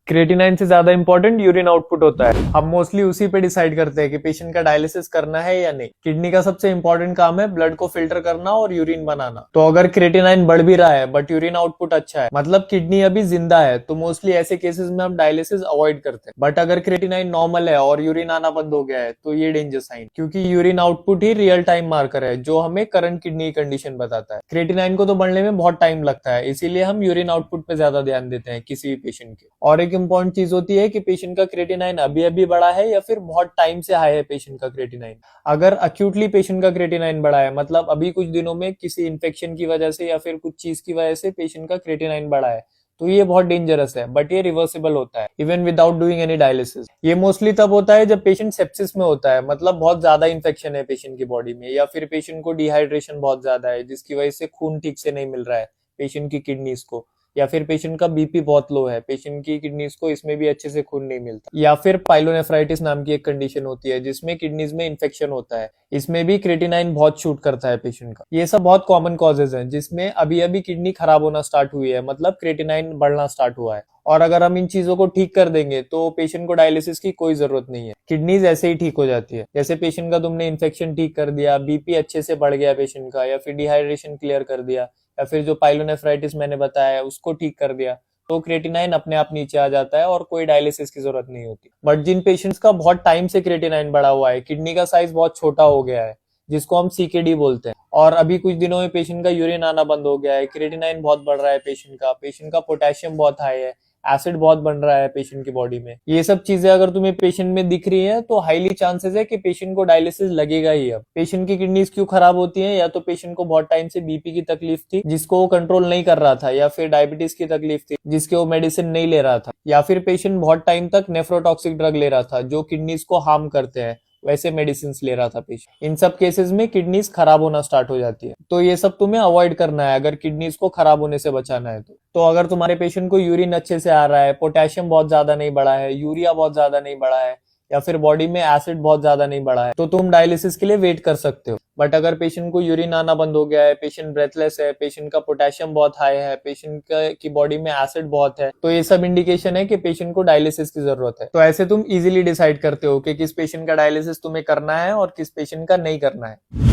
Creatinine से ज्यादा important urine output होता है। हम मोस्टली उसी पे डिसाइड करते हैं कि पेशेंट का डायलिसिस करना है या नहीं। किडनी का सबसे इंपॉर्टेंट काम है ब्लड को फिल्टर करना और यूरिन बनाना। तो अगर क्रिएटिनाइन बढ़ भी रहा है बट यूरिन आउटपुट अच्छा है, मतलब किडनी अभी जिंदा है, तो मोस्टली ऐसे केसेस में हम डायलिसिस अवॉइड करते हैं। बट अगर क्रिएटिनाइन नॉर्मल है और यूरिन आना बंद हो गया है तो ये डेंजर साइन, क्योंकि यूरिन आउटपुट ही रियल टाइम मार्कर है जो हमें करंट किडनी कंडीशन बताता है। क्रिएटिनाइन को तो बढ़ने में बहुत टाइम लगता है, इसीलिए हम यूरिन आउटपुट पे ज्यादा ध्यान देते हैं किसी भी पेशेंट के। और एक इंपॉर्टेंट चीज होती है कि पेशेंट का क्रिएटिनाइन अभी अभी बढ़ा है या फिर बहुत टाइम से हाई है पेशेंट का क्रिएटिनाइन। अगर अक्यूटली पेशेंट का क्रिएटिनाइन बढ़ा है, मतलब अभी कुछ दिनों में किसी इन्फेक्शन की वजह से या फिर कुछ चीज की वजह से पेशेंट का क्रिएटिनाइन बढ़ा है, तो ये बहुत डेंजरस है। बट ये रिवर्सिबल होता है even without doing any dialysis. ये मोस्टली तब होता है जब पेशेंट सेप्सिस में होता है, मतलब बहुत ज्यादा इन्फेक्शन है पेशेंट की बॉडी में, या फिर पेशेंट को डिहाइड्रेशन बहुत ज्यादा है जिसकी वजह से खून ठीक से नहीं मिल रहा है पेशेंट की किडनीज को, या फिर पेशेंट का बीपी बहुत लो है, पेशेंट की किडनीज को इसमें भी अच्छे से खून नहीं मिलता, या फिर पाइलोनेफ्राइटिस नाम की एक कंडीशन होती है जिसमें किडनीज में इन्फेक्शन होता है। इसमें भी क्रिएटिनाइन बहुत शूट करता है पेशेंट का। ये सब बहुत कॉमन कॉजेज हैं जिसमें अभी अभी किडनी खराब होना स्टार्ट हुई है, मतलब क्रिएटिनाइन बढ़ना स्टार्ट हुआ है। और अगर हम इन चीजों को ठीक कर देंगे तो पेशेंट को डायलिसिस की कोई जरूरत नहीं है, किडनीज ऐसे ही ठीक हो जाती है। जैसे पेशेंट का तुमने इन्फेक्शन ठीक कर दिया, बीपी अच्छे से बढ़ गया पेशेंट का, या फिर डिहाइड्रेशन क्लियर कर दिया, या फिर जो पाइलोनेफ्राइटिस मैंने बताया है उसको ठीक कर दिया, तो क्रिएटिनाइन अपने आप नीचे आ जाता है और कोई डायलिसिस की जरूरत नहीं होती। बट जिन पेशेंट्स का बहुत टाइम से क्रिएटिनाइन बढ़ा हुआ है, किडनी का साइज बहुत छोटा हो गया है, जिसको हम सीकेडी बोलते हैं, और अभी कुछ दिनों में पेशेंट का यूरिन आना बंद हो गया है, क्रिएटिनाइन बहुत बढ़ रहा है पेशेंट का पोटेशियम बहुत हाई है, एसिड बहुत बन रहा है पेशेंट की बॉडी में, ये सब चीजें अगर तुम्हें पेशेंट में दिख रही है तो हाईली चांसेस है कि पेशेंट को डायलिसिस लगेगा ही। अब पेशेंट की किडनीज क्यों खराब होती हैं? या तो पेशेंट को बहुत टाइम से बीपी की तकलीफ थी जिसको वो कंट्रोल नहीं कर रहा था, या फिर डायबिटीज की तकलीफ थी जिसके वो मेडिसिन नहीं ले रहा था, या फिर पेशेंट बहुत टाइम तक नेफ्रोटॉक्सिक ड्रग ले रहा था जो किडनीज को हार्म करते हैं, वैसे मेडिसिन ले रहा था पेशेंट। इन सब केसेस में किडनीज खराब होना स्टार्ट हो जाती है। तो ये सब तुम्हें अवॉइड करना है अगर किडनीज को खराब होने से बचाना है तो अगर तुम्हारे पेशेंट को यूरिन अच्छे से आ रहा है, पोटेशियम बहुत ज्यादा नहीं बढ़ा है, यूरिया बहुत ज्यादा नहीं बढ़ा है, या फिर बॉडी में एसिड बहुत ज्यादा नहीं बढ़ा है, तो तुम डायलिसिस के लिए वेट कर सकते हो। बट अगर पेशेंट को यूरिन आना बंद हो गया है, पेशेंट ब्रेथलेस है, पेशेंट का पोटेशियम बहुत हाई है, पेशेंट की बॉडी में एसिड बहुत है, तो ये सब इंडिकेशन है कि पेशेंट को डायलिसिस की जरूरत है। तो ऐसे तुम इजीली डिसाइड करते हो कि किस पेशेंट का डायलिसिस तुम्हें करना है और किस पेशेंट का नहीं करना है।